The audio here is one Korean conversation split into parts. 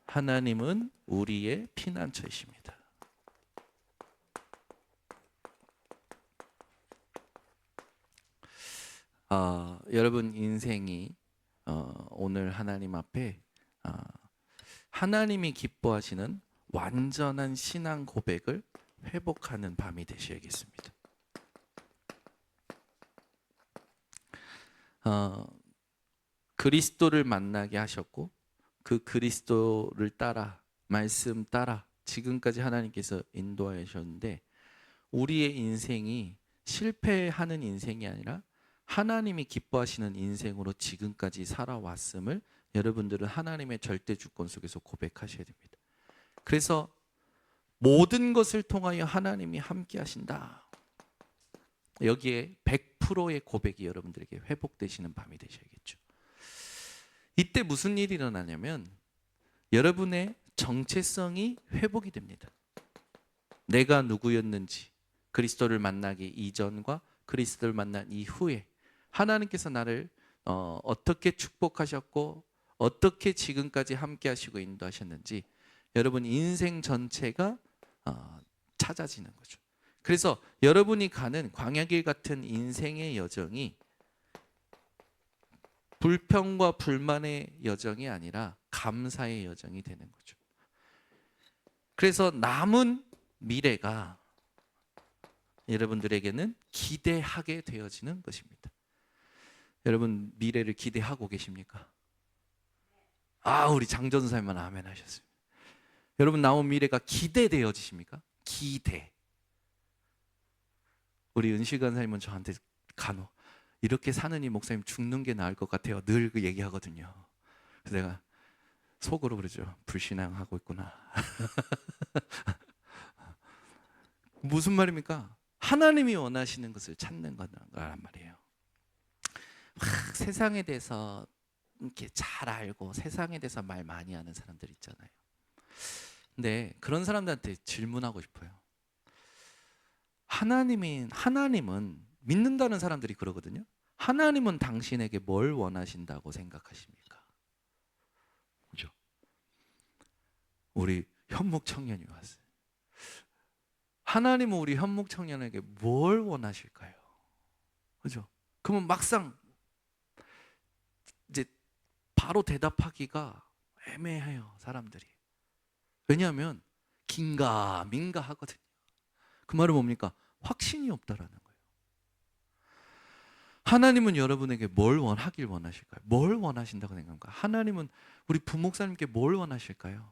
하나님은 우리의 피난처이십니다. 여러분 인생이 오늘 하나님 앞에 하나님이 기뻐하시는 완전한 신앙 고백을 회복하는 밤이 되셔야겠습니다. 그리스도를 만나게 하셨고 그 그리스도를 따라 말씀 따라 지금까지 하나님께서 인도하셨는데 우리의 인생이 실패하는 인생이 아니라 하나님이 기뻐하시는 인생으로 지금까지 살아왔음을 여러분들은 하나님의 절대 주권 속에서 고백하셔야 됩니다. 그래서 모든 것을 통하여 하나님이 함께 하신다. 여기에 100%의 고백이 여러분들에게 회복되시는 밤이 되셔야겠죠. 이때 무슨 일이 일어나냐면 여러분의 정체성이 회복이 됩니다. 내가 누구였는지 그리스도를 만나기 이전과 그리스도를 만난 이후에 하나님께서 나를 어떻게 축복하셨고 어떻게 지금까지 함께 하시고 인도하셨는지 여러분 인생 전체가 찾아지는 거죠. 그래서 여러분이 가는 광야길 같은 인생의 여정이 불평과 불만의 여정이 아니라 감사의 여정이 되는 거죠. 그래서 남은 미래가 여러분들에게는 기대하게 되어지는 것입니다. 여러분 미래를 기대하고 계십니까? 우리 장전사님만 아멘 하셨습니다. 여러분 남은 미래가 기대되어지십니까? 기대. 우리 은실간사님은 저한테 간혹 이렇게 사는 이 목사님 죽는 게 나을 것 같아요. 늘 그 얘기하거든요. 그래서 내가 속으로 그러죠. 불신앙하고 있구나. 무슨 말입니까? 하나님이 원하시는 것을 찾는 거란 말이에요. 세상에 대해서 이렇게 잘 알고 세상에 대해서 말 많이 하는 사람들 있잖아요. 근데 그런 사람들한테 질문하고 싶어요. 하나님은 믿는다는 사람들이 그러거든요. 하나님은 당신에게 뭘 원하신다고 생각하십니까? 그죠? 우리 현목 청년이 왔어요. 하나님은 우리 현목 청년에게 뭘 원하실까요? 그죠? 그러면 막상 이제 바로 대답하기가 애매해요, 사람들이. 왜냐하면 긴가민가 하거든요. 그 말은 뭡니까? 확신이 없다라는 거예요. 하나님은 여러분에게 뭘 하길 원하실까요? 뭘 원하신다고 생각합니까? 하나님은 우리 부목사님께 뭘 원하실까요?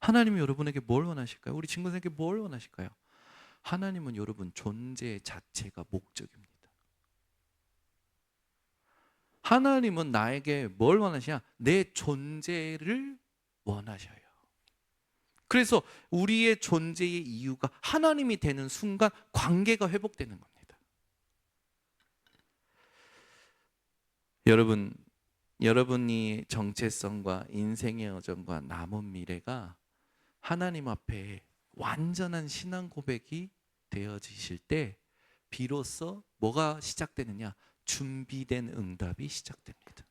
하나님이 여러분에게 뭘 원하실까요? 우리 친구들에게 뭘 원하실까요? 하나님은 여러분 존재 자체가 목적입니다. 하나님은 나에게 뭘 원하시냐? 내 존재를 원하셔요. 그래서 우리의 존재의 이유가 하나님이 되는 순간 관계가 회복되는 겁니다. 여러분이 정체성과 인생의 여정과 남은 미래가 하나님 앞에 완전한 신앙 고백이 되어지실 때 비로소 뭐가 시작되느냐? 준비된 응답이 시작됩니다.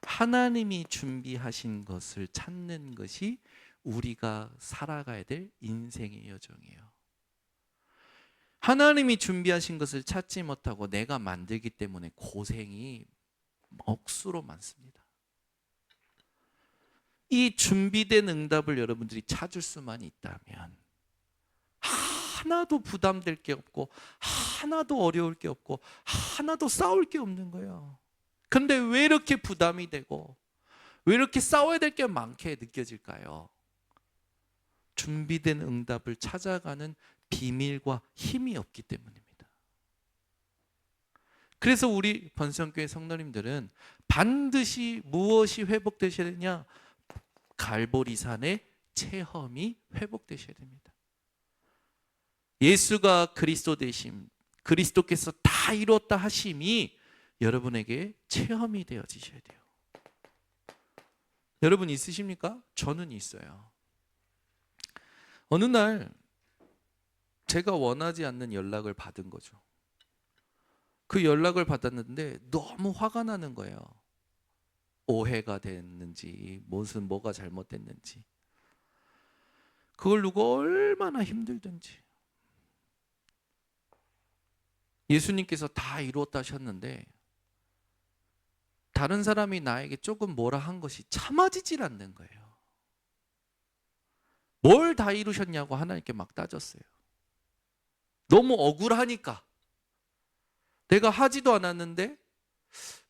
하나님이 준비하신 것을 찾는 것이 우리가 살아가야 될 인생의 여정이에요. 하나님이 준비하신 것을 찾지 못하고 내가 만들기 때문에 고생이 억수로 많습니다. 이 준비된 응답을 여러분들이 찾을 수만 있다면 하나도 부담될 게 없고 하나도 어려울 게 없고 하나도 싸울 게 없는 거예요. 근데 왜 이렇게 부담이 되고 왜 이렇게 싸워야 될 게 많게 느껴질까요? 준비된 응답을 찾아가는 비밀과 힘이 없기 때문입니다. 그래서 우리 번성교회 성도님들은 반드시 무엇이 회복되셔야 되냐? 갈보리산의 체험이 회복되셔야 됩니다. 예수가 그리스도 되심, 그리스도께서 다 이뤘다 하심이 여러분에게 체험이 되어지셔야 돼요. 여러분 있으십니까? 저는 있어요. 어느 날 제가 원하지 않는 연락을 받은 거죠. 그 연락을 받았는데 너무 화가 나는 거예요. 오해가 됐는지, 뭐가 잘못됐는지, 그걸 누가 얼마나 힘들든지. 예수님께서 다 이루었다 하셨는데 다른 사람이 나에게 조금 뭐라 한 것이 참아지질 않는 거예요. 뭘 다 이루셨냐고 하나님께 막 따졌어요. 너무 억울하니까. 내가 하지도 않았는데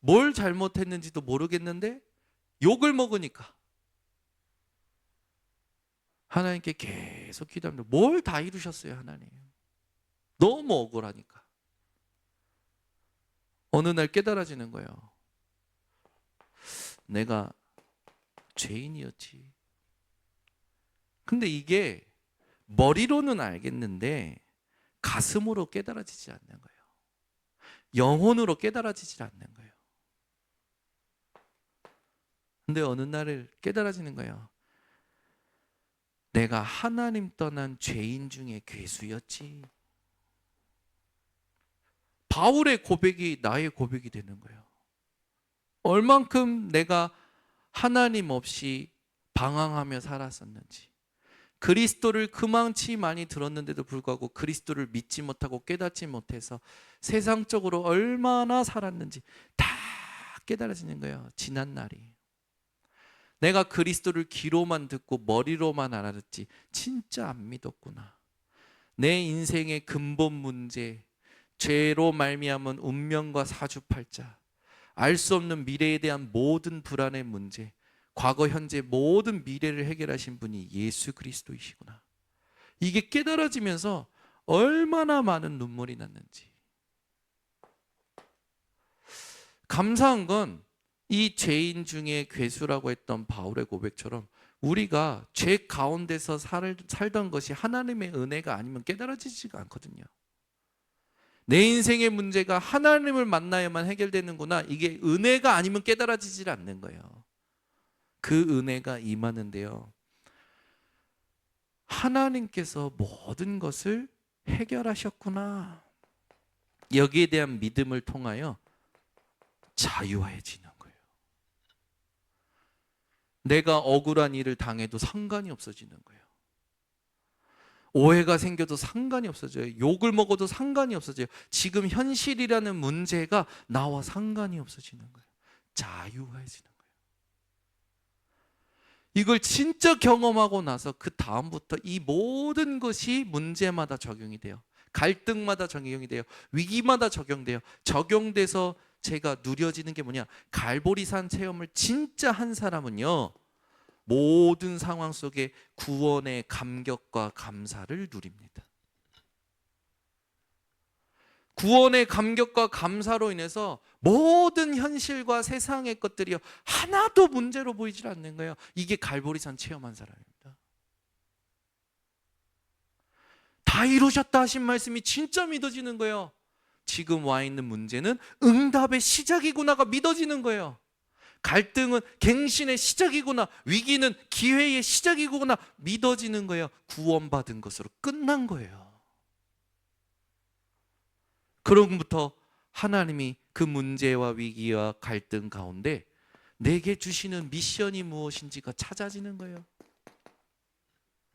뭘 잘못했는지도 모르겠는데 욕을 먹으니까 하나님께 계속 기도합니다. 뭘 다 이루셨어요, 하나님. 너무 억울하니까. 어느 날 깨달아지는 거예요. 내가 죄인이었지. 근데 이게 머리로는 알겠는데 가슴으로 깨달아지지 않는 거예요. 영혼으로 깨달아지지 않는 거예요. 근데 어느 날을 깨달아지는 거예요. 내가 하나님 떠난 죄인 중에 괴수였지. 바울의 고백이 나의 고백이 되는 거예요. 얼만큼 내가 하나님 없이 방황하며 살았었는지, 그리스도를 그만치 많이 들었는데도 불구하고 그리스도를 믿지 못하고 깨닫지 못해서 세상적으로 얼마나 살았는지 다 깨달아지는 거예요. 지난 날이. 내가 그리스도를 귀로만 듣고 머리로만 알아듣지 진짜 안 믿었구나. 내 인생의 근본 문제, 죄로 말미암은 운명과 사주팔자, 알 수 없는 미래에 대한 모든 불안의 문제, 과거 현재 모든 미래를 해결하신 분이 예수 그리스도이시구나. 이게 깨달아지면서 얼마나 많은 눈물이 났는지. 감사한 건 이 죄인 중에 괴수라고 했던 바울의 고백처럼 우리가 죄 가운데서 살던 것이 하나님의 은혜가 아니면 깨달아지지가 않거든요. 내 인생의 문제가 하나님을 만나야만 해결되는구나. 이게 은혜가 아니면 깨달아지질 않는 거예요. 그 은혜가 임하는데요. 하나님께서 모든 것을 해결하셨구나. 여기에 대한 믿음을 통하여 자유해지는 거예요. 내가 억울한 일을 당해도 상관이 없어지는 거예요. 오해가 생겨도 상관이 없어져요. 욕을 먹어도 상관이 없어져요. 지금 현실이라는 문제가 나와 상관이 없어지는 거예요. 자유해지는 거예요. 이걸 진짜 경험하고 나서 그 다음부터 이 모든 것이 문제마다 적용이 돼요. 갈등마다 적용이 돼요. 위기마다 적용돼요. 적용돼서 제가 누려지는 게 뭐냐? 갈보리산 체험을 진짜 한 사람은요, 모든 상황 속에 구원의 감격과 감사를 누립니다. 구원의 감격과 감사로 인해서 모든 현실과 세상의 것들이 하나도 문제로 보이질 않는 거예요. 이게 갈보리산 체험한 사람입니다. 다 이루셨다 하신 말씀이 진짜 믿어지는 거예요. 지금 와 있는 문제는 응답의 시작이구나가 믿어지는 거예요. 갈등은 갱신의 시작이구나, 위기는 기회의 시작이구나 믿어지는 거예요. 구원받은 것으로 끝난 거예요. 그로부터 하나님이 그 문제와 위기와 갈등 가운데 내게 주시는 미션이 무엇인지가 찾아지는 거예요.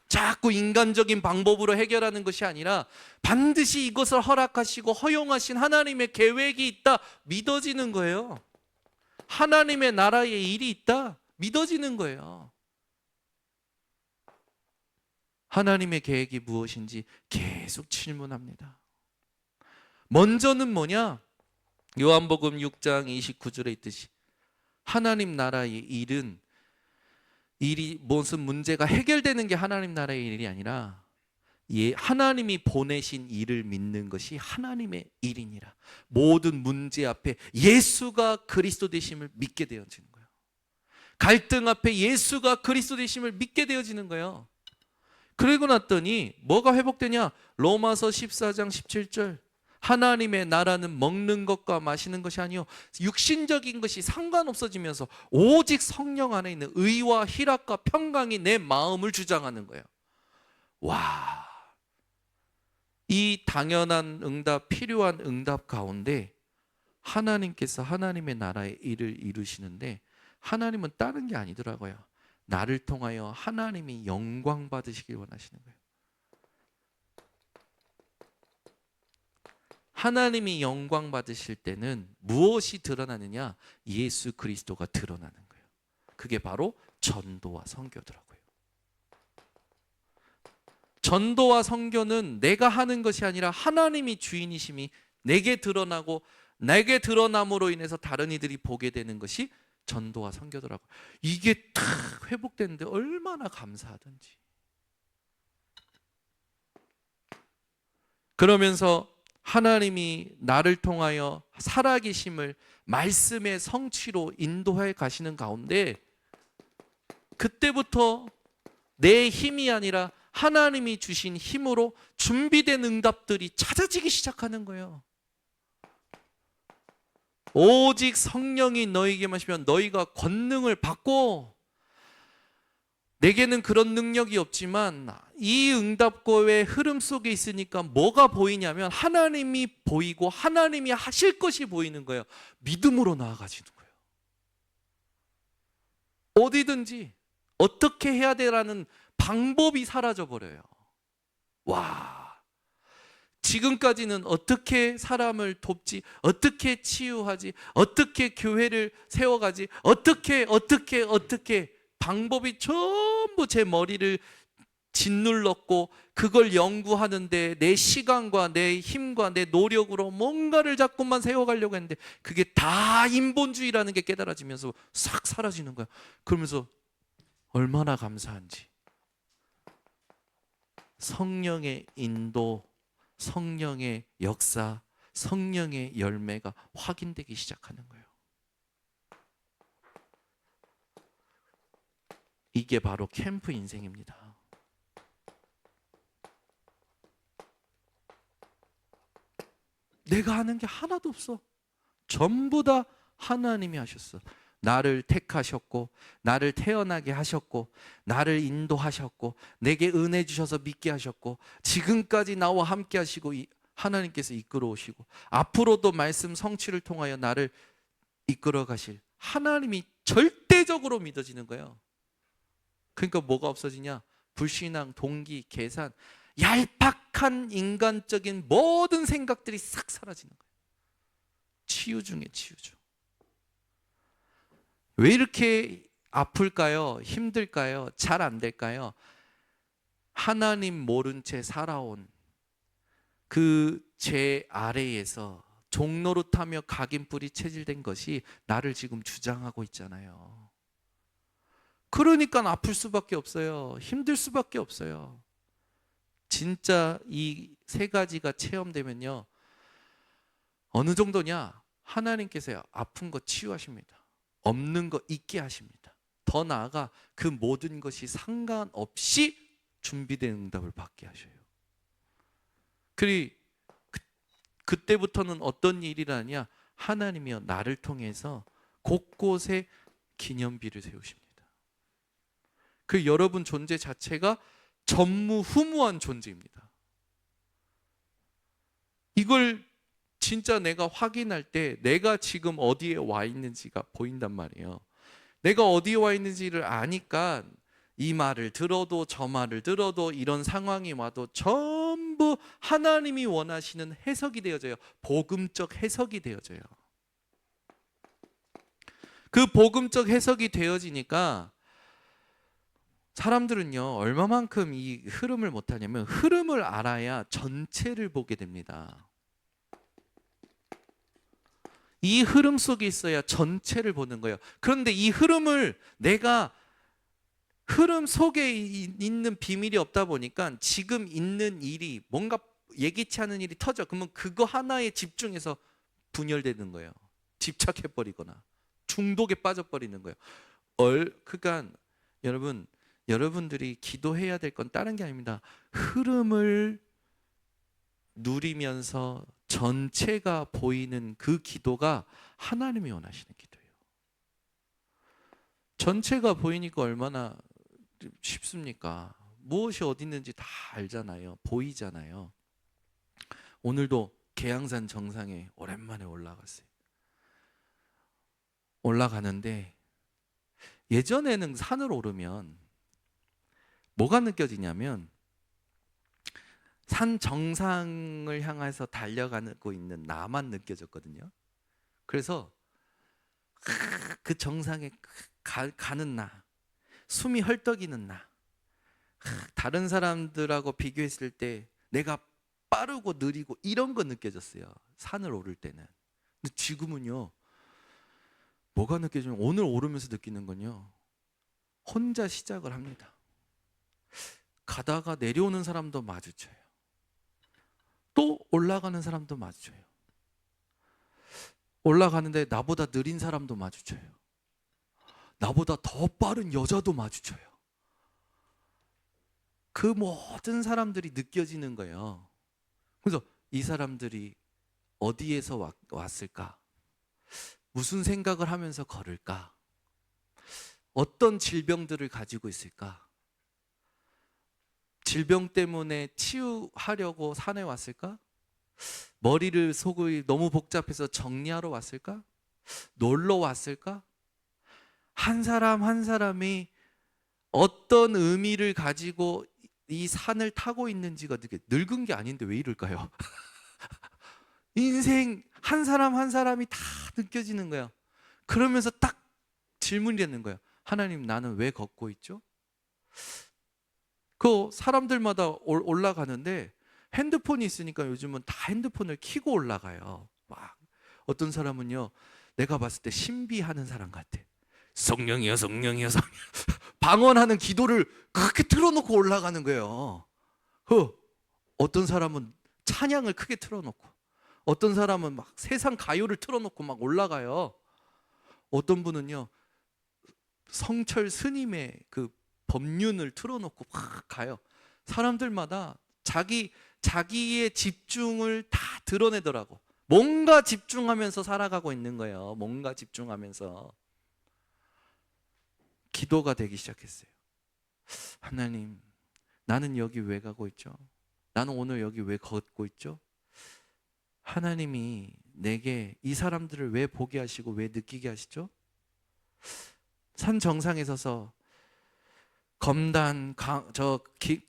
자꾸 인간적인 방법으로 해결하는 것이 아니라 반드시 이것을 허락하시고 허용하신 하나님의 계획이 있다 믿어지는 거예요. 하나님의 나라의 일이 있다 믿어지는 거예요. 하나님의 계획이 무엇인지 계속 질문합니다. 먼저는 뭐냐? 요한복음 6장 29절에 있듯이 하나님 나라의 일이 무슨 문제가 해결되는 게 하나님 나라의 일이 아니라 하나님이 보내신 일을 믿는 것이 하나님의 일이니라. 모든 문제 앞에 예수가 그리스도 되심을 믿게 되어지는 거예요. 갈등 앞에 예수가 그리스도 되심을 믿게 되어지는 거예요. 그러고 났더니 뭐가 회복되냐? 로마서 14장 17절 하나님의 나라는 먹는 것과 마시는 것이 아니요 육신적인 것이 상관없어지면서 오직 성령 안에 있는 의와 희락과 평강이 내 마음을 주장하는 거예요. 와, 이 당연한 응답, 필요한 응답 가운데 하나님께서 하나님의 나라의 일을 이루시는데 하나님은 다른 게 아니더라고요. 나를 통하여 하나님이 영광 받으시길 원하시는 거예요. 하나님이 영광 받으실 때는 무엇이 드러나느냐? 예수 그리스도가 드러나는 거예요. 그게 바로 전도와 선교더라고요. 전도와 선교는 내가 하는 것이 아니라 하나님이 주인이심이 내게 드러나고 내게 드러남으로 인해서 다른 이들이 보게 되는 것이 전도와 선교더라고요. 이게 탁 회복되는데 얼마나 감사하던지. 그러면서 하나님이 나를 통하여 살아계심을 말씀의 성취로 인도해 가시는 가운데 그때부터 내 힘이 아니라 하나님이 주신 힘으로 준비된 응답들이 찾아지기 시작하는 거예요. 오직 성령이 너희에게 마시면 너희가 권능을 받고, 내게는 그런 능력이 없지만 이 응답고의 흐름 속에 있으니까 뭐가 보이냐면 하나님이 보이고 하나님이 하실 것이 보이는 거예요. 믿음으로 나아가지는 거예요. 어디든지 어떻게 해야 되라는 방법이 사라져 버려요. 와, 지금까지는 어떻게 사람을 돕지, 어떻게 치유하지, 어떻게 교회를 세워가지, 어떻게 방법이 전부 제 머리를 짓눌렀고, 그걸 연구하는데 내 시간과 내 힘과 내 노력으로 뭔가를 자꾸만 세워가려고 했는데 그게 다 인본주의라는 게 깨달아지면서 싹 사라지는 거야. 그러면서 얼마나 감사한지. 성령의 인도, 성령의 역사, 성령의 열매가 확인되기 시작하는 거예요. 이게 바로 캠프 인생입니다. 내가 하는 게 하나도 없어. 전부 다 하나님이 하셨어. 나를 택하셨고, 나를 태어나게 하셨고, 나를 인도하셨고, 내게 은혜 주셔서 믿게 하셨고, 지금까지 나와 함께 하시고 하나님께서 이끌어 오시고, 앞으로도 말씀 성취를 통하여 나를 이끌어 가실 하나님이 절대적으로 믿어지는 거예요. 그러니까 뭐가 없어지냐? 불신앙, 동기, 계산, 얄팍한 인간적인 모든 생각들이 싹 사라지는 거예요. 치유 중에 치유죠. 왜 이렇게 아플까요? 힘들까요? 잘 안 될까요? 하나님 모른 채 살아온 그 죄 아래에서 종노릇하며 각인뿔이 체질된 것이 나를 지금 주장하고 있잖아요. 그러니까 아플 수밖에 없어요. 힘들 수밖에 없어요. 진짜 이 세 가지가 체험되면요, 어느 정도냐? 하나님께서 아픈 거 치유하십니다. 없는 거 있게 하십니다. 더 나아가 그 모든 것이 상관없이 준비된 응답을 받게 하셔요. 그때부터는 어떤 일이라냐? 하나님이여 나를 통해서 곳곳에 기념비를 세우십니다. 그 여러분 존재 자체가 전무후무한 존재입니다. 이걸 진짜 내가 확인할 때 내가 지금 어디에 와 있는지가 보인단 말이에요. 내가 어디에 와 있는지를 아니까 이 말을 들어도 저 말을 들어도 이런 상황이 와도 전부 하나님이 원하시는 해석이 되어져요. 복음적 해석이 되어져요. 그 복음적 해석이 되어지니까 사람들은요, 얼마만큼 이 흐름을 못하냐면 흐름을 알아야 전체를 보게 됩니다. 이 흐름 속에 있어야 전체를 보는 거예요. 그런데 이 흐름을 내가 흐름 속에 있는 비밀이 없다 보니까 지금 있는 일이 뭔가 예기치 않은 일이 터져. 그러면 그거 하나에 집중해서 분열되는 거예요. 집착해버리거나 중독에 빠져버리는 거예요. 그러니까 여러분들이 기도해야 될 건 다른 게 아닙니다. 흐름을 누리면서 전체가 보이는 그 기도가 하나님이 원하시는 기도예요. 전체가 보이니까 얼마나 쉽습니까? 무엇이 어디 있는지 다 알잖아요. 보이잖아요. 오늘도 계양산 정상에 오랜만에 올라갔어요. 올라가는데 예전에는 산을 오르면 뭐가 느껴지냐면 산 정상을 향해서 달려가고 있는 나만 느껴졌거든요. 그래서 그 정상에 가는 나, 숨이 헐떡이는 나, 다른 사람들하고 비교했을 때 내가 빠르고 느리고 이런 거 느껴졌어요. 산을 오를 때는. 근데 지금은요, 뭐가 느껴지면 오늘 오르면서 느끼는 건요, 혼자 시작을 합니다. 가다가 내려오는 사람도 마주쳐요. 또 올라가는 사람도 마주쳐요. 올라가는데 나보다 느린 사람도 마주쳐요. 나보다 더 빠른 여자도 마주쳐요. 그 모든 사람들이 느껴지는 거예요. 그래서 이 사람들이 어디에서 왔을까? 무슨 생각을 하면서 걸을까? 어떤 질병들을 가지고 있을까? 질병 때문에 치유하려고 산에 왔을까? 머리를 속이 너무 복잡해서 정리하러 왔을까? 놀러 왔을까? 한 사람 한 사람이 어떤 의미를 가지고 이 산을 타고 있는지가 늙은 게 아닌데 왜 이럴까요? 인생 한 사람 한 사람이 다 느껴지는 거예요. 그러면서 딱 질문이 되는 거예요. 하나님, 나는 왜 걷고 있죠? 그 사람들마다 올라가는데 핸드폰이 있으니까 요즘은 다 핸드폰을 켜고 올라가요. 막 어떤 사람은요, 내가 봤을 때 신비하는 사람 같아. 성령이여, 성령이여, 성령. 방언하는 기도를 그렇게 틀어놓고 올라가는 거예요. 어떤 사람은 찬양을 크게 틀어놓고, 어떤 사람은 막 세상 가요를 틀어놓고 막 올라가요. 어떤 분은요, 성철 스님의 그 법륜을 틀어놓고 막 가요. 사람들마다 자기의 집중을 다 드러내더라고. 뭔가 집중하면서 살아가고 있는 거예요. 뭔가 집중하면서. 기도가 되기 시작했어요. 하나님, 나는 여기 왜 가고 있죠? 나는 오늘 여기 왜 걷고 있죠? 하나님이 내게 이 사람들을 왜 보게 하시고 왜 느끼게 하시죠? 산 정상에 서서 검단,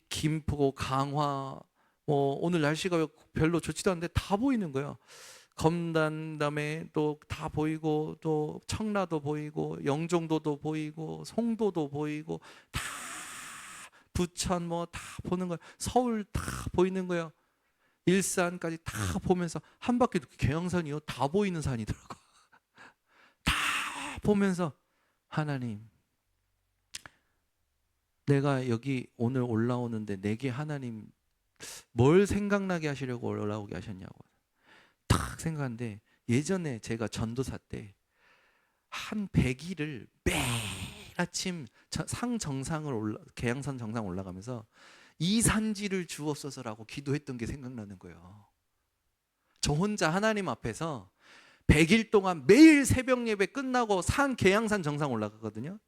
김포, 강화, 오늘 날씨가 별로 좋지도 않은데 다 보이는 거예요. 검단 다음에 또 다 보이고, 또 청라도 보이고, 영종도도 보이고, 송도도 보이고, 다 부천 뭐 다 보는 거예요. 서울 다 보이는 거예요. 일산까지 다 보면서 한 바퀴 계양산이요, 다 보이는 산이더라고. 다 보면서 하나님, 내가 여기 오늘 올라오는데 내게 하나님 뭘 생각나게 하시려고 올라오게 하셨냐고 딱 생각하는데, 예전에 제가 전도사 때 한 100일을 매일 아침 상 정상을 계양산 정상 올라가면서 이 산지를 주옵소서라고 기도했던 게 생각나는 거예요. 저 혼자 하나님 앞에서 100일 동안 매일 새벽 예배 끝나고 계양산 정상 올라가거든요.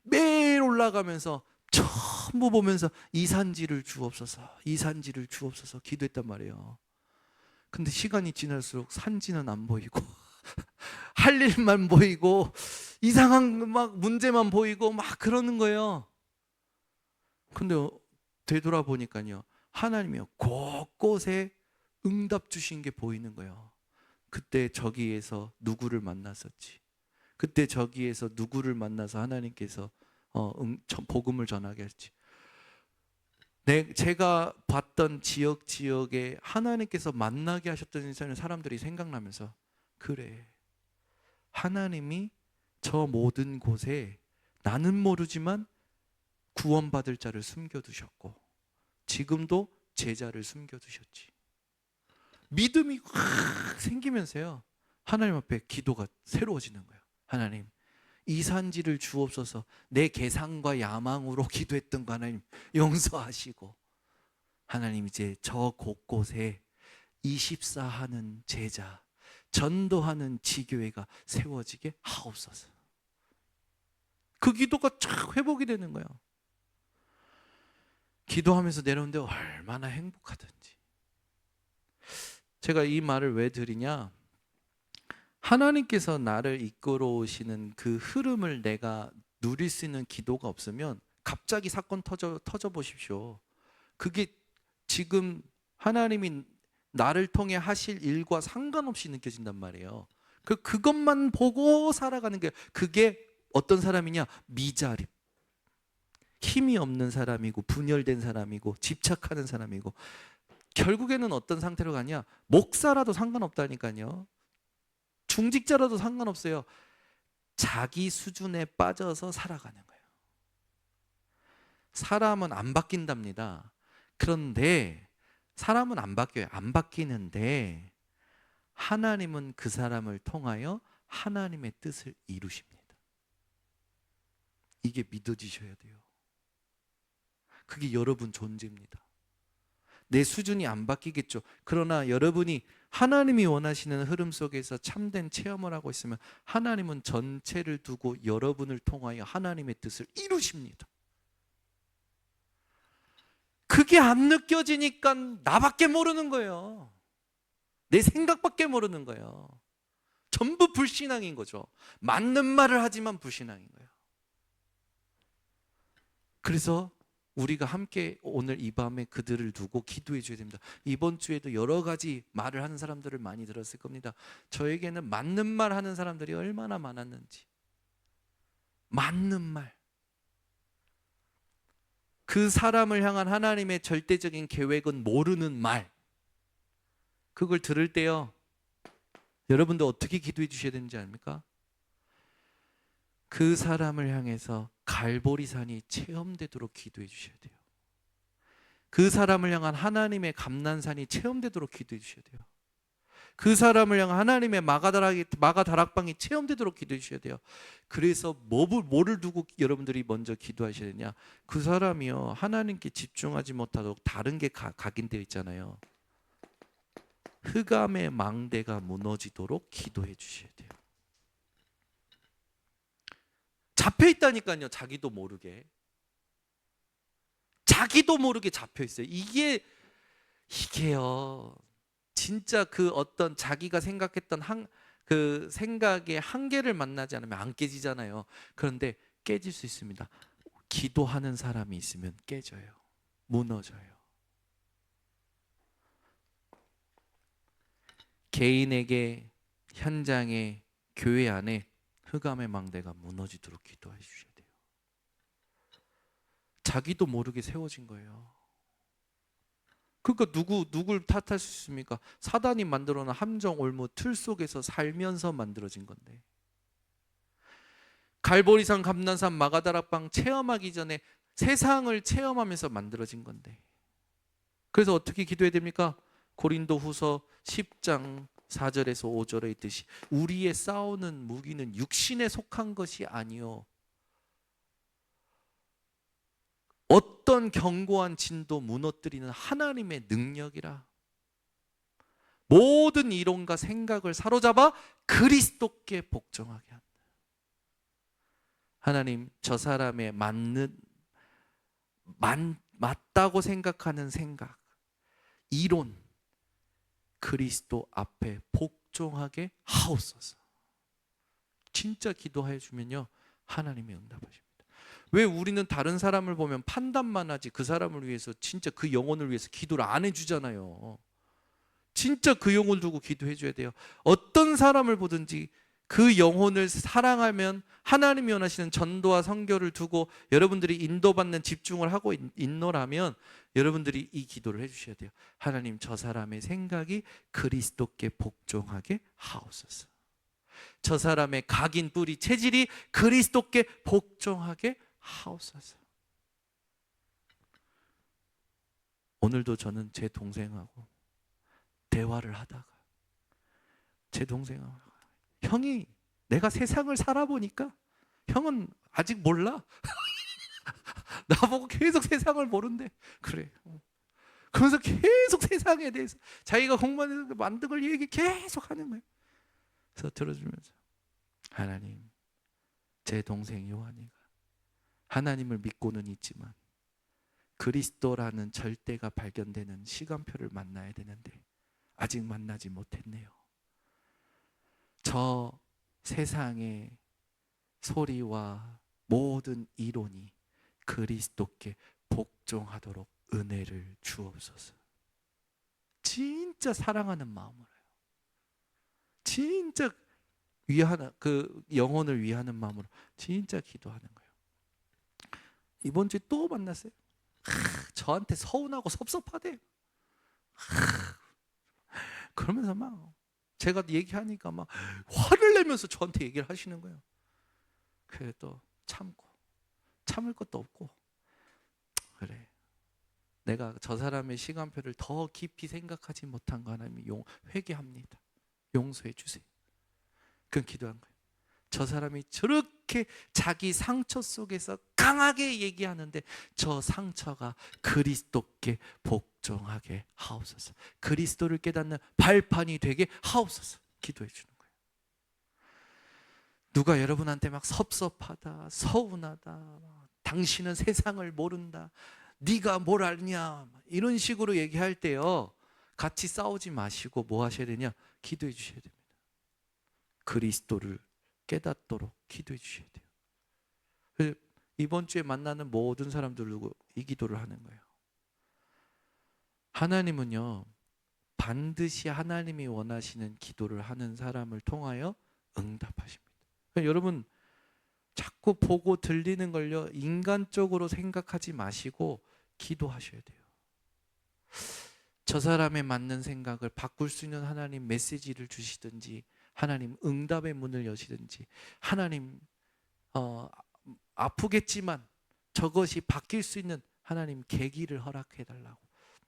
매일 올라가면서 전부 보면서 이 산지를 주옵소서, 이 산지를 주옵소서 기도했단 말이에요. 근데 시간이 지날수록 산지는 안 보이고 할 일만 보이고 이상한 막 문제만 보이고 막 그러는 거예요. 근데 되돌아보니까요, 하나님이요 곳곳에 응답 주신 게 보이는 거예요. 그때 저기에서 누구를 만났었지, 그때 저기에서 누구를 만나서 하나님께서 복음을 전하게 했지, 제가 봤던 지역에 하나님께서 만나게 하셨던 사람들이 생각나면서, 그래, 하나님이 저 모든 곳에 나는 모르지만 구원받을 자를 숨겨두셨고 지금도 제자를 숨겨두셨지. 믿음이 확 생기면서요, 하나님 앞에 기도가 새로워지는 거예요. 하나님, 이 산지를 주옵소서. 내 계산과 야망으로 기도했던 거 하나님 용서하시고, 하나님 이제 저 곳곳에 24하는 제자, 전도하는 지교회가 세워지게 하옵소서. 그 기도가 쫙 회복이 되는 거예요. 기도하면서 내려오는데 얼마나 행복하든지. 제가 이 말을 왜 드리냐, 하나님께서 나를 이끌어 오시는 그 흐름을 내가 누릴 수 있는 기도가 없으면 갑자기 사건 터져 보십시오. 그게 지금 하나님이 나를 통해 하실 일과 상관없이 느껴진단 말이에요. 그것만 보고 살아가는 게, 그게 어떤 사람이냐? 미자립, 힘이 없는 사람이고, 분열된 사람이고, 집착하는 사람이고, 결국에는 어떤 상태로 가냐? 목사라도 상관없다니까요. 중직자라도 상관없어요. 자기 수준에 빠져서 살아가는 거예요. 사람은 안 바뀐답니다. 그런데 사람은 안 바뀌어요. 안 바뀌는데 하나님은 그 사람을 통하여 하나님의 뜻을 이루십니다. 이게 믿어지셔야 돼요. 그게 여러분 존재입니다. 내 수준이 안 바뀌겠죠. 그러나 여러분이 하나님이 원하시는 흐름 속에서 참된 체험을 하고 있으면 하나님은 전체를 두고 여러분을 통하여 하나님의 뜻을 이루십니다. 그게 안 느껴지니까 나밖에 모르는 거예요. 내 생각밖에 모르는 거예요. 전부 불신앙인 거죠. 맞는 말을 하지만 불신앙인 거예요. 그래서 우리가 함께 오늘 이 밤에 그들을 두고 기도해 줘야 됩니다. 이번 주에도 여러 가지 말을 하는 사람들을 많이 들었을 겁니다. 저에게는 맞는 말 하는 사람들이 얼마나 많았는지. 맞는 말. 그 사람을 향한 하나님의 절대적인 계획은 모르는 말. 그걸 들을 때요, 여러분도 어떻게 기도해 주셔야 되는지 압니까? 그 사람을 향해서 갈보리산이 체험되도록 기도해 주셔야 돼요. 그 사람을 향한 하나님의 감난산이 체험되도록 기도해 주셔야 돼요. 그 사람을 향한 하나님의 마가다락방이 체험되도록 기도해 주셔야 돼요. 그래서 뭐를 두고 여러분들이 먼저 기도하셔야 되냐? 그 사람이요, 하나님께 집중하지 못하도록 다른 게 각인되어 있잖아요. 흑암의 망대가 무너지도록 기도해 주셔야 돼요. 잡혀 있다니까요. 자기도 모르게 잡혀 있어요. 이게요, 진짜 그 어떤 자기가 생각했던 그 생각의 한계를 만나지 않으면 안 깨지잖아요. 그런데 깨질 수 있습니다. 기도하는 사람이 있으면 깨져요. 무너져요. 개인에게, 현장에, 교회 안에 흑암의 망대가 무너지도록 기도해 주셔야 돼요. 자기도 모르게 세워진 거예요. 그러니까 누굴 탓할 수 있습니까? 사단이 만들어 놓은 함정 올무 틀 속에서 살면서 만들어진 건데. 갈보리산, 감난산, 마가다락방 체험하기 전에 세상을 체험하면서 만들어진 건데. 그래서 어떻게 기도해야 됩니까? 고린도후서 10장 4절에서 5절에 있듯이 우리의 싸우는 무기는 육신에 속한 것이 아니요 어떤 견고한 진도 무너뜨리는 하나님의 능력이라. 모든 이론과 생각을 사로잡아 그리스도께 복종하게 한다. 하나님, 저 사람의 맞다고 생각하는 생각, 이론, 그리스도 앞에 복종하게 하옵소서. 진짜 기도해 주면요, 하나님이 응답하십니다. 왜 우리는 다른 사람을 보면 판단만 하지 그 사람을 위해서, 진짜 그 영혼을 위해서 기도를 안 해주잖아요. 진짜 그 영혼을 두고 기도해 줘야 돼요. 어떤 사람을 보든지 그 영혼을 사랑하면 하나님이 원하시는 전도와 선교를 두고 여러분들이 인도받는 집중을 하고 있노라면 여러분들이 이 기도를 해주셔야 돼요. 하나님, 저 사람의 생각이 그리스도께 복종하게 하옵소서. 저 사람의 각인 뿌리 체질이 그리스도께 복종하게 하옵소서. 오늘도 저는 제 동생하고 대화를 하다가 제 동생하고, 형이, 내가 세상을 살아보니까 형은 아직 몰라. 나보고 계속 세상을 모른대. 그래. 그러면서 계속 세상에 대해서 자기가 공부해서 만든 걸 얘기 계속 하는 거예요. 그래서 들어주면서, 하나님, 제 동생 요한이가 하나님을 믿고는 있지만 그리스도라는 절대가 발견되는 시간표를 만나야 되는데 아직 만나지 못했네요. 저 세상의 소리와 모든 이론이 그리스도께 복종하도록 은혜를 주옵소서. 진짜 사랑하는 마음으로요. 진짜 위하는, 그 영혼을 위하는 마음으로 진짜 기도하는 거예요. 이번 주에 또 만났어요. 저한테 서운하고 섭섭하대요. 그러면서 막 제가 얘기하니까 막 화를 내면서 저한테 얘기를 하시는 거예요. 그래도 참고, 참을 것도 없고, 그래, 내가 저 사람의 시간표를 더 깊이 생각하지 못한 거 하나님이 회개합니다. 용서해 주세요. 그건 기도한 거예요. 저 사람이 저렇게 자기 상처 속에서 강하게 얘기하는데 저 상처가 그리스도께 복종하게 하옵소서. 그리스도를 깨닫는 발판이 되게 하옵소서. 기도해 주는 거예요. 누가 여러분한테 막 섭섭하다, 서운하다, 당신은 세상을 모른다, 네가 뭘 알냐, 이런 식으로 얘기할 때요, 같이 싸우지 마시고 뭐 하셔야 되냐? 기도해 주셔야 됩니다. 그리스도를 깨닫도록 기도해 주셔야 돼요. 이번 주에 만나는 모든 사람들로 이 기도를 하는 거예요. 하나님은요, 반드시 하나님이 원하시는 기도를 하는 사람을 통하여 응답하십니다. 그러니까 여러분, 자꾸 보고 들리는 걸요, 인간적으로 생각하지 마시고 기도하셔야 돼요. 저 사람에 맞는 생각을 바꿀 수 있는 하나님 메시지를 주시든지, 하나님 응답의 문을 여시든지, 하나님 아프겠지만 저것이 바뀔 수 있는 하나님 계기를 허락해 달라고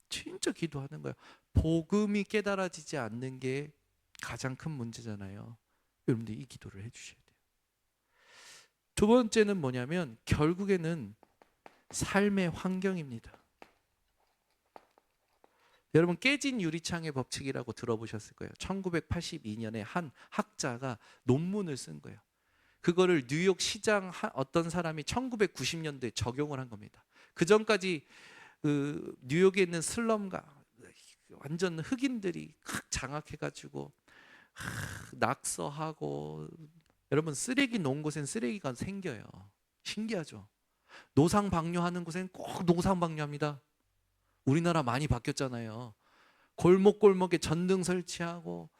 진짜 기도하는 거예요. 복음이 깨달아지지 않는 게 가장 큰 문제잖아요. 여러분들 이 기도를 해주셔야 돼요. 두 번째는 뭐냐면 결국에는 삶의 환경입니다. 여러분, 깨진 유리창의 법칙이라고 들어보셨을 거예요. 1982년에 한 학자가 논문을 쓴 거예요. 그거를 뉴욕 시장 어떤 사람이 1990년도에 적용을 한 겁니다. 그 전까지 뉴욕에 있는 슬럼가 완전 흑인들이 장악해가지고 낙서하고, 여러분 쓰레기 놓은 곳엔 쓰레기가 생겨요. 신기하죠? 노상방뇨하는 곳엔 꼭 노상방뇨합니다. 우리나라 많이 바뀌었잖아요. 골목골목에 전등 설치하고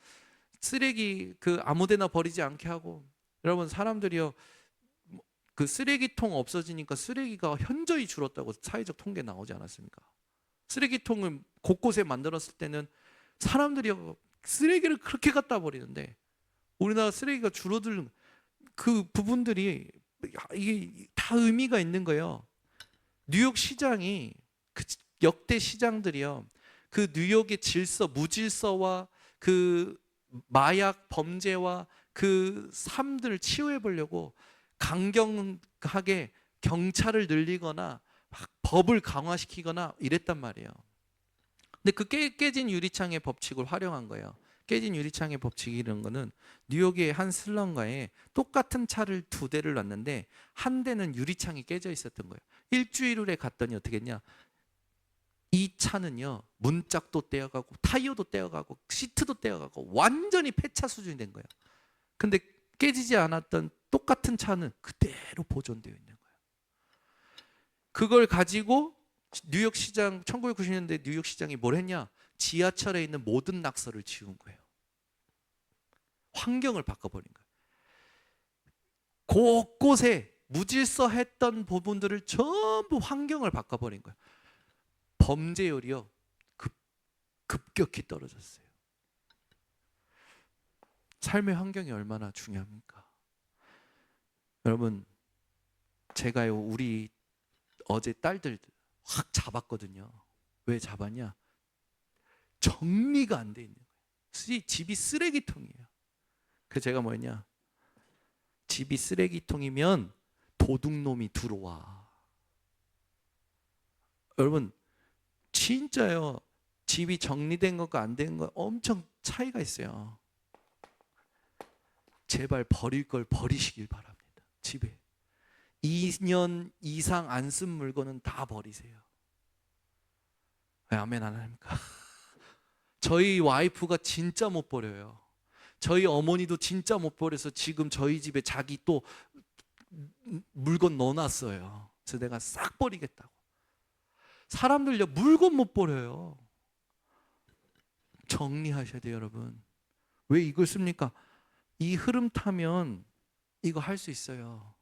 쓰레기 아무데나 버리지 않게 하고. 여러분, 사람들이요, 그 쓰레기통 없어지니까 쓰레기가 현저히 줄었다고 사회적 통계 나오지 않았습니까? 쓰레기통을 곳곳에 만들었을 때는 사람들이 쓰레기를 그렇게 갖다 버리는데, 우리나라 쓰레기가 줄어드는 그 부분들이 이게 다 의미가 있는 거예요. 뉴욕 시장이, 그 역대 시장들이요, 그 뉴욕의 질서, 무질서와 그 마약 범죄와 그 삶들을 치유해 보려고 강경하게 경찰을 늘리거나 막 법을 강화시키거나 이랬단 말이에요. 근데 그 깨진 유리창의 법칙을 활용한 거예요. 깨진 유리창의 법칙이 이런 거는, 뉴욕의 한 슬럼가에 똑같은 차를 두 대를 놨는데 한 대는 유리창이 깨져 있었던 거예요. 일주일 후에 갔더니 어떻게 했냐? 이 차는요, 문짝도 떼어가고 타이어도 떼어가고 시트도 떼어가고 완전히 폐차 수준이 된 거예요. 근데 깨지지 않았던 똑같은 차는 그대로 보존되어 있는 거예요. 그걸 가지고 뉴욕 시장, 1990년대 뉴욕 시장이 뭘 했냐? 지하철에 있는 모든 낙서를 지운 거예요. 환경을 바꿔버린 거예요. 곳곳에 무질서했던 부분들을 전부 환경을 바꿔버린 거예요. 범죄율이요, 급격히 떨어졌어요. 삶의 환경이 얼마나 중요합니까? 여러분, 제가요, 우리 어제 딸들 확 잡았거든요. 왜 잡았냐? 정리가 안 돼 있는 거예요. 집이 쓰레기통이에요. 그래서 제가 뭐였냐? 집이 쓰레기통이면 도둑놈이 들어와. 여러분, 진짜요, 집이 정리된 것과 안 된 것 엄청 차이가 있어요. 제발 버릴 걸 버리시길 바랍니다. 집에 2년 이상 안 쓴 물건은 다 버리세요. 왜 아멘 안 합니까? 저희 와이프가 진짜 못 버려요. 저희 어머니도 진짜 못 버려서 지금 저희 집에 자기 또 물건 넣어놨어요. 그래서 내가 싹 버리겠다고. 사람들요, 물건 못 버려요. 정리하셔야 돼요, 여러분. 왜 이걸 씁니까? 이 흐름 타면 이거 할 수 있어요.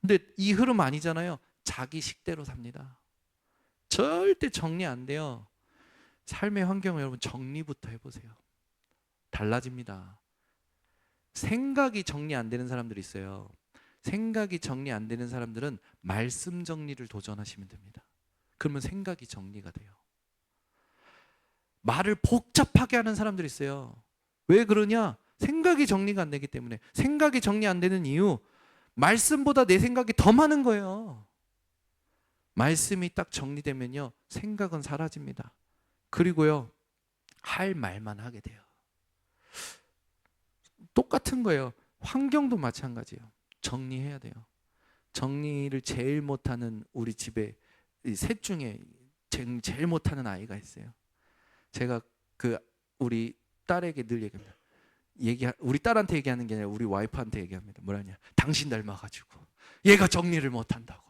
근데 이 흐름 아니잖아요. 자기 식대로 삽니다. 절대 정리 안 돼요. 삶의 환경을 여러분 정리부터 해보세요. 달라집니다. 생각이 정리 안 되는 사람들이 있어요. 생각이 정리 안 되는 사람들은 말씀 정리를 도전하시면 됩니다. 그러면 생각이 정리가 돼요. 말을 복잡하게 하는 사람들이 있어요. 왜 그러냐? 생각이 정리가 안 되기 때문에. 생각이 정리 안 되는 이유, 말씀보다 내 생각이 더 많은 거예요. 말씀이 딱 정리되면요, 생각은 사라집니다. 그리고요, 할 말만 하게 돼요. 똑같은 거예요. 환경도 마찬가지예요. 정리해야 돼요. 정리를 제일 못하는 우리 집에 셋 중에 제일 못하는 아이가 있어요. 제가 우리 딸에게 늘 얘기합니다. 우리 딸한테 얘기하는 게 아니라 우리 와이프한테 얘기합니다. 뭐라냐? 당신 닮아가지고 얘가 정리를 못한다고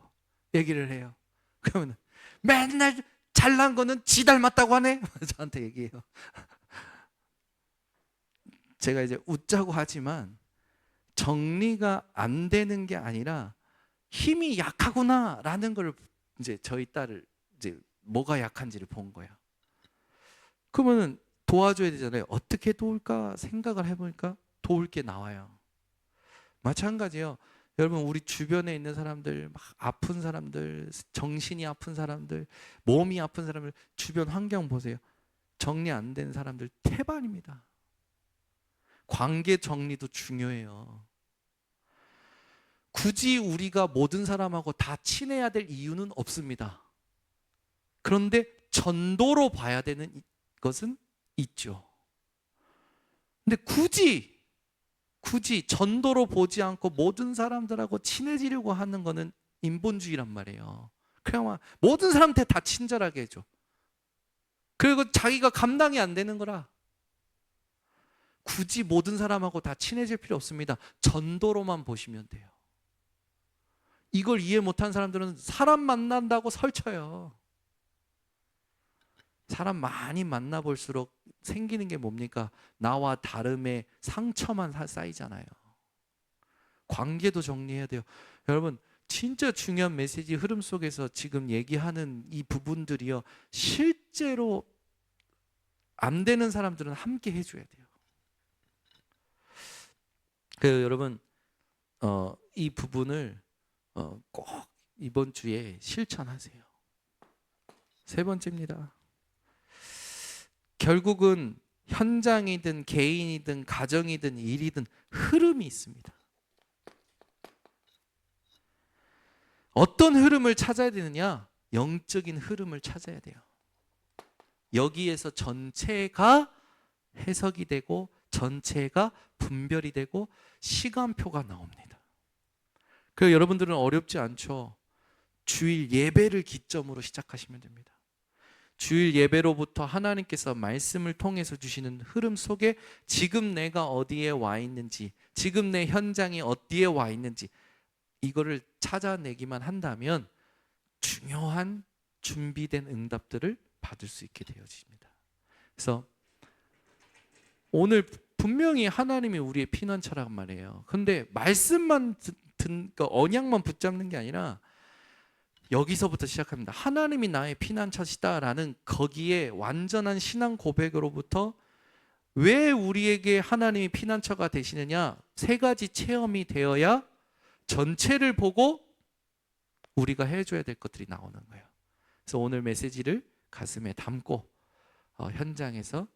얘기를 해요. 그러면 맨날 잘난 거는 지 닮았다고 하네. 저한테 얘기해요. 제가 이제 웃자고 하지만 정리가 안 되는 게 아니라 힘이 약하구나라는 걸 이제 저희 딸을 이제 뭐가 약한지를 본 거예요. 그러면은 도와줘야 되잖아요. 어떻게 도울까 생각을 해보니까 도울 게 나와요. 마찬가지예요. 여러분, 우리 주변에 있는 사람들, 막 아픈 사람들, 정신이 아픈 사람들, 몸이 아픈 사람들, 주변 환경 보세요. 정리 안 된 사람들 태반입니다. 관계 정리도 중요해요. 굳이 우리가 모든 사람하고 다 친해야 될 이유는 없습니다. 그런데 전도로 봐야 되는 것은 있죠. 근데 굳이 전도로 보지 않고 모든 사람들하고 친해지려고 하는 거는 인본주의란 말이에요. 그냥 모든 사람한테 다 친절하게 해줘. 그리고 자기가 감당이 안 되는 거라. 굳이 모든 사람하고 다 친해질 필요 없습니다. 전도로만 보시면 돼요. 이걸 이해 못한 사람들은 사람 만난다고 설쳐요. 사람 많이 만나볼수록 생기는 게 뭡니까? 나와 다름의 상처만 쌓이잖아요. 관계도 정리해야 돼요. 여러분, 진짜 중요한 메시지 흐름 속에서 지금 얘기하는 이 부분들이요, 실제로 안 되는 사람들은 함께 해줘야 돼요. 그래서 여러분, 이 부분을 꼭 이번 주에 실천하세요. 세 번째입니다. 결국은 현장이든 개인이든 가정이든 일이든 흐름이 있습니다. 어떤 흐름을 찾아야 되느냐? 영적인 흐름을 찾아야 돼요. 여기에서 전체가 해석이 되고 전체가 분별이 되고 시간표가 나옵니다. 그래서 여러분들은 어렵지 않죠? 주일 예배를 기점으로 시작하시면 됩니다. 주일 예배로부터 하나님께서 말씀을 통해서 주시는 흐름 속에 지금 내가 어디에 와 있는지, 지금 내 현장이 어디에 와 있는지 이거를 찾아내기만 한다면 중요한 준비된 응답들을 받을 수 있게 되어집니다. 그래서 오늘 분명히 하나님이 우리의 피난처란 말이에요. 근데 말씀만 그러니까 언약만 붙잡는 게 아니라 여기서부터 시작합니다. 하나님이 나의 피난처시다라는 거기에 완전한 신앙 고백으로부터 왜 우리에게 하나님이 피난처가 되시느냐, 세 가지 체험이 되어야 전체를 보고 우리가 해줘야 될 것들이 나오는 거예요. 그래서 오늘 메시지를 가슴에 담고 현장에서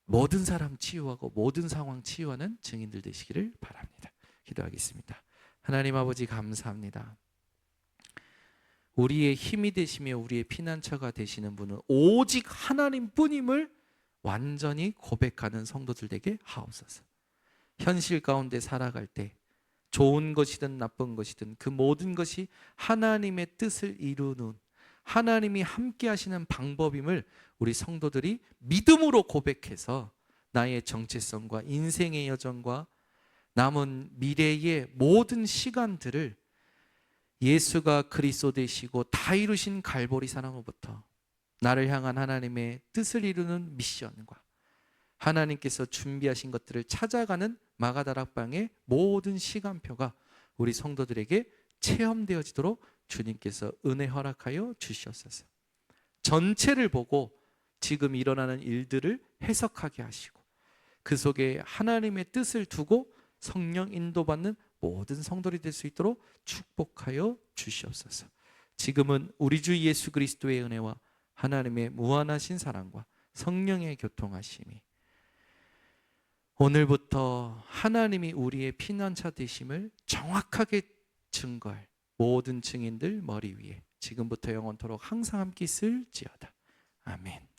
모든 사람 치유하고 모든 상황 치유하는 증인들 되시기를 바랍니다. 기도하겠습니다. 하나님 아버지, 감사합니다. 우리의 힘이 되시며 우리의 피난처가 되시는 분은 오직 하나님뿐임을 완전히 고백하는 성도들 되게 하옵소서. 현실 가운데 살아갈 때 좋은 것이든 나쁜 것이든 그 모든 것이 하나님의 뜻을 이루는, 하나님이 함께 하시는 방법임을 우리 성도들이 믿음으로 고백해서 나의 정체성과 인생의 여정과 남은 미래의 모든 시간들을 예수가 그리스도 되시고 다 이루신 갈보리 사랑으로부터 나를 향한 하나님의 뜻을 이루는 미션과 하나님께서 준비하신 것들을 찾아가는 마가다락방의 모든 시간표가 우리 성도들에게 체험되어지도록 주님께서 은혜 허락하여 주시옵소서. 전체를 보고 지금 일어나는 일들을 해석하게 하시고 그 속에 하나님의 뜻을 두고 성령 인도받는 모든 성도들이 될 수 있도록 축복하여 주시옵소서. 지금은 우리 주 예수 그리스도의 은혜와 하나님의 무한하신 사랑과 성령의 교통하심이 오늘부터 하나님이 우리의 피난처 되심을 정확하게 증거할 모든 증인들 머리 위에 지금부터 영원토록 항상 함께 있을지어다. 아멘.